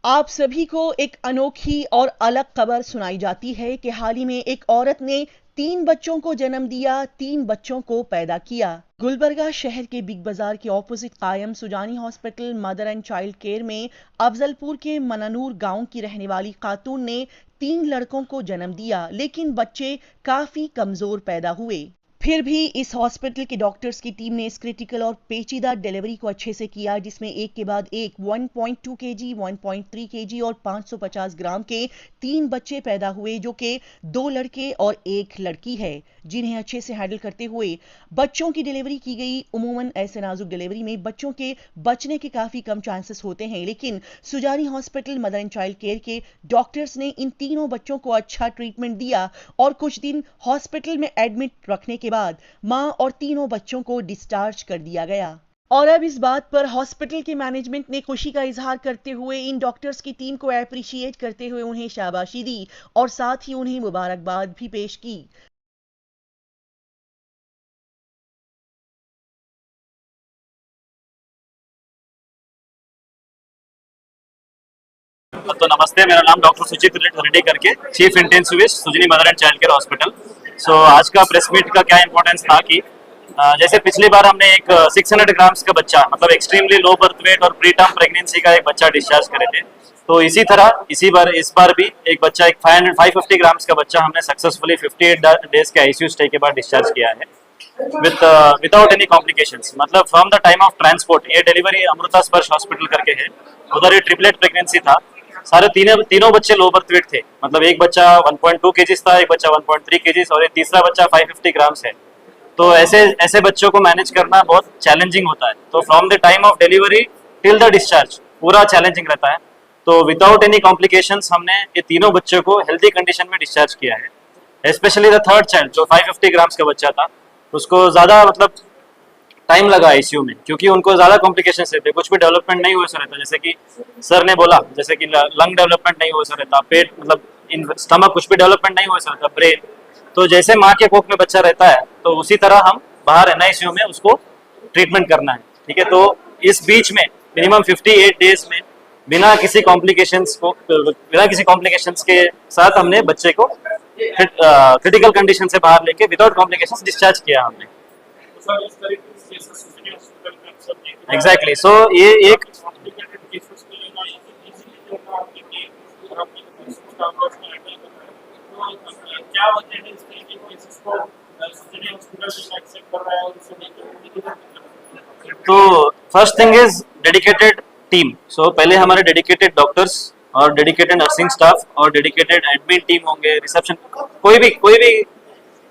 आप सभी को एक अनोखी और अलग खबर सुनाई जाती है कि हाल ही में एक औरत ने 3 बच्चों को जन्म दिया, 3 बच्चों को पैदा किया। गुलबर्गा शहर के बिग बाजार के ऑपोजिट कायम Sujani hospital mother and child care में अफजलपुर के मनानूर गांव की रहने वाली खातून ने 3 लड़कों को जन्म दिया, लेकिन बच्चे काफी कमजोर पैदा हुए। फिर भी इस हॉस्पिटल के डॉक्टर्स की टीम ने इस क्रिटिकल और पेचीदा डिलीवरी को अच्छे से किया, जिसमें एक के बाद एक 1.2 केजी, 1.3 केजी और 550 ग्राम के 3 बच्चे पैदा हुए, जो कि 2 लड़के और 1 लड़की है, जिन्हें अच्छे से हैंडल करते हुए बच्चों की डिलीवरी की गई। उमूमन ऐसे नाजुक डिलीवरी में बच्चों के बचने के काफी कम चांसेस होते हैं, लेकिन Sujani hospital mother and child care के डॉक्टर्स ने इन तीनों बच्चों को अच्छा ट्रीटमेंट दिया और कुछ दिन हॉस्पिटल में एडमिट रखने के बाद मां और तीनों बच्चों को डिस्चार्ज कर दिया गया। और अब इस बात पर हॉस्पिटल के मैनेजमेंट ने खुशी का इजहार करते हुए इन डॉक्टर्स की टीम को एप्रिशिएट करते हुए उन्हें शाबाशी दी और साथ ही उन्हें मुबारकबाद भी पेश की। तो नमस्ते, मेरा नाम डॉक्टर सुचित रेड्डी करके chief intensivist Sujani mother and child care hospital. So आज का प्रेस मीट का क्या इंपॉर्टेंस था कि जैसे पिछली बार हमने एक 600 ग्राम्स का बच्चा, मतलब एक्सट्रीमली लो बर्थ वेट और प्री टर्म प्रेगनेंसी का एक बच्चा डिस्चार्ज करे थे। तो इसी तरह इस बार भी एक बच्चा, एक 550 ग्राम्स का बच्चा हमने सक्सेसफुली 58 डेज के आईसीयू स्टे के बाद डिस्चार्ज किया है विदाउट एनी कॉम्प्लिकेशंस। मतलब from the time of transport, ये डिलीवरी अमृता स्पर्श हॉस्पिटल करके है, उधर ये ट्रिपलेट प्रेगनेंसी था। सारे तीनों बच्चे लो बर्थ वेट थे, मतलब एक बच्चा 1.2 केजीज था, एक बच्चा 1.3 केजीज और एक तीसरा बच्चा 550 ग्राम्स है। तो ऐसे ऐसे बच्चों को मैनेज करना बहुत चैलेंजिंग होता है। तो from the time of delivery till the discharge पूरा चैलेंजिंग रहता है। तो विदाउट एनी कॉम्प्लिकेशंस हमने ये तीनों बच्चों को हेल्दी कंडीशन में डिस्चार्ज किया है। स्पेशली द थर्ड चाइल्ड जो 550 ग्राम्स का बच्चा था, उसको ज़्यादा मतलब टाइम लगा आईसीयू में, क्योंकि उनको ज्यादा कॉम्प्लिकेशंस रहते, कुछ भी डेवलपमेंट नहीं हुआ रहता। जैसे कि सर ने बोला, जैसे कि लंग डेवलपमेंट नहीं हुआ रहता, पेट मतलब इन स्टमक कुछ भी डेवलपमेंट नहीं हुआ रहता, ब्रेन। तो जैसे माँ के कोख में बच्चा रहता है, तो उसी तरह हम बाहर एनआईसीयू में उसको ट्रीटमेंट करना है। ठीक है, तो इस बीच में मिनिमम 58 डेज में बिना किसी कॉम्प्लिकेशंस के साथ हमने बच्चे को क्रिटिकल कंडीशन से बाहर लेके विदाउट कॉम्प्लिकेशंस डिस्चार्ज किया हमने। एग्जैक्टली, सो ये एक तो first thing is dedicated team. So पहले हमारे डेडिकेटेड डॉक्टर्स और डेडिकेटेड नर्सिंग स्टाफ और डेडिकेटेड एडमिन टीम होंगे, रिसेप्शन, कोई भी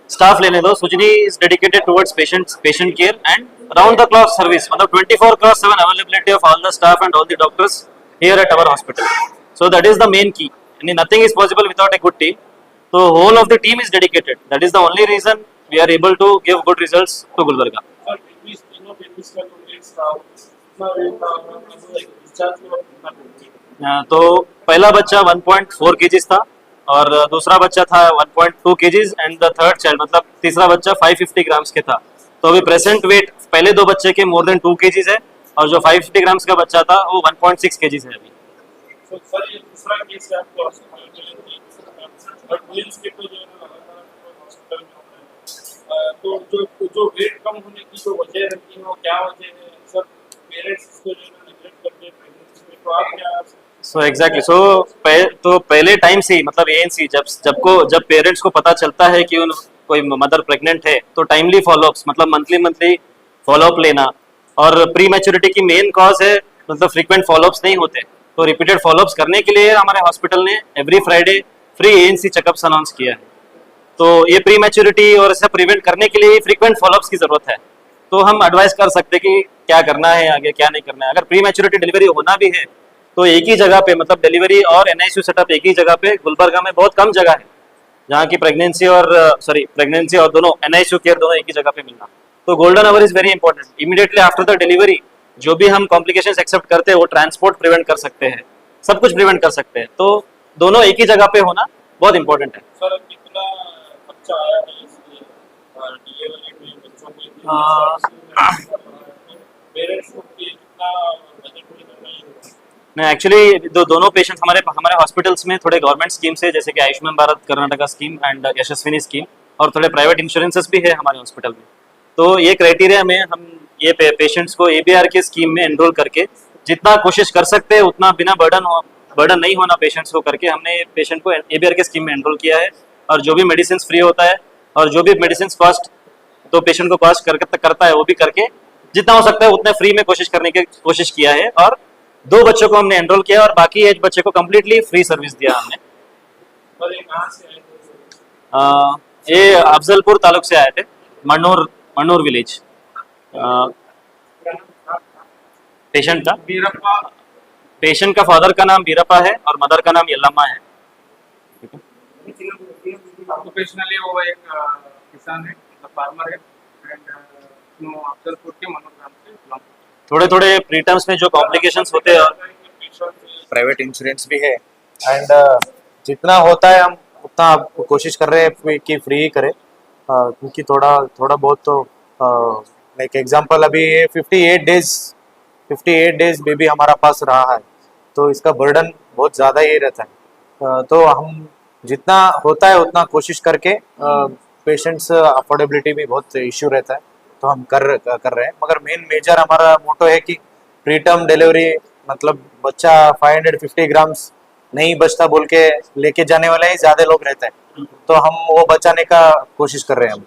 स्टाफ लेने दो। Sujani is dedicated towards patient care and round the clock service, मतलब 24/7 availability of all the staff and all the doctors here at our hospital. So that is the main key, nothing is possible without a good team. तो whole of the team is dedicated, that is the only reason we are able to give good results to Gulbarga. तो पहला बच्चा 1.4 KGs था और दूसरा बच्चा था 1.2 KGs and the third child, मतलब तीसरा बच्चा 550 ग्राम्स के था। तो अभी प्रेजेंट वेट पहले दो बच्चे के मोर देन 2 केजीज है और जो 550 ग्राम्स का बच्चा था वो 1.6 केजीज है अभी। तो जो वेट कम होने की जो वजह रहती है वो क्या वजह है सर? पेरेंट्स इसको जो है नेग्लेक्ट करते हैं प्रेगनेंसी में, तो आप क्या? सो एग्जैक्टली, तो पहले टाइम से ही, मतलब एएनसी जब पेरेंट्स को पता चलता है कि कोई मदर प्रेग्नेंट है, तो टाइमली फॉलोअप्स, मतलब मंथली फॉलोअप लेना। और प्री मैच्योरिटी की मेन कॉज है मतलब फ्रीक्वेंट फॉलोअप्स नहीं होते, तो रिपीटेड फॉलोअप्स करने के लिए हमारे हॉस्पिटल ने every Friday free ANC checkups announce किया है। तो ये प्री मैच्योरिटी और इसे प्रिवेंट करने के लिए फ्रीक्वेंट फॉलोअप्स की जरूरत है। तो हम एडवाइस कर सकते हैं कि क्या करना है आगे, क्या नहीं करना है। अगर प्री मैच्योरिटी डिलीवरी होना भी है तो एक ही जगह पे, मतलब डिलीवरी और एनआईसीयू सेटअप एक ही जगह पे, गुलबर्गा में बहुत कम जगह है जहाँ की प्रेगनेंसी और दोनों एनआईसीयू केयर दोनों एक ही जगह पे मिलना। तो golden hour is very important. Immediately after the delivery जो भी हम कॉम्प्लिकेशंस एक्सेप्ट करते हैं वो ट्रांसपोर्ट प्रिवेंट कर सकते हैं, सब कुछ प्रिवेंट कर सकते हैं। तो दोनों एक ही जगह पे होना बहुत इंपॉर्टेंट है। सर कितना बच्चा आया है इसलिए डिलीवरी में बच्चों के पेरेंट्स को कितना बजट में करना ही होगा? नहीं, एक्चुअली दोनों पेशेंट्स हमारे हमारे हॉस्पिटल्स में थोड़े गवर्नमेंट स्कीम्स है, जैसे कि Ayushman Bharat Karnataka scheme and Yashaswini scheme, और थोड़े प्राइवेट इंश्योरेंसेस भी है हमारे हॉस्पिटल में। तो ये क्राइटेरिया में हम ये पेशेंट्स को एबीआर के स्कीम में एनरोल करके जितना कोशिश कर सकते हैं उतना बिना बर्डन नहीं होना पेशेंट्स को करके हमने पेशेंट को एबीआर के स्कीम में एनरोल किया है। और जो भी मेडिसिन फ्री होता है और जो भी मेडिसिन कॉस्ट तो पेशेंट को कॉस्ट करता है वो भी करके जितना हो सकता है उतने फ्री में कोशिश करने की कोशिश किया है। और 2 बच्चों को हमने एनरोल किया और बाकी एज बच्चे को कम्प्लीटली फ्री सर्विस दिया हमने। और ये कहाँ से आए थे? ये अफजलपुर तालुक से आए थे, मन्नूर विलेज। पेशेंट का बीरप्पा। पेशेंट का फादर का नाम बीरप्पा है और मदर का नाम यल्लम्मा है। ऑक्यूपेशनली वो एक किसान है, फार्मर है, एंड अफजलपुर के मनोर ग्राम से belong थोड़े थोड़े प्री टर्म्स में जो कॉम्प्लिकेशंस होते हैं और करते हैं। प्राइवेट इंश्योरेंस भी है एंड जितना होता है हम उतना आप कोशिश कर रहे हैं कि फ्री ही करें, क्योंकि थोड़ा बहुत तो लाइक एग्जांपल अभी 58 डेज बेबी हमारा पास रहा है, तो इसका बर्डन बहुत ज़्यादा ही रहता है। तो हम जितना होता है उतना कोशिश करके, पेशेंट्स अफोर्डेबिलिटी भी बहुत इश्यू रहता है तो हम कर रहे हैं, मगर मेजर हमारा मोटो है कि प्री टर्म डिलीवरी मतलब बच्चा 550 ग्राम्स नहीं बचता बोल के लेके जाने वाले ही ज्यादा लोग रहते हैं, तो हम वो बचाने का कोशिश कर रहे हैं हम।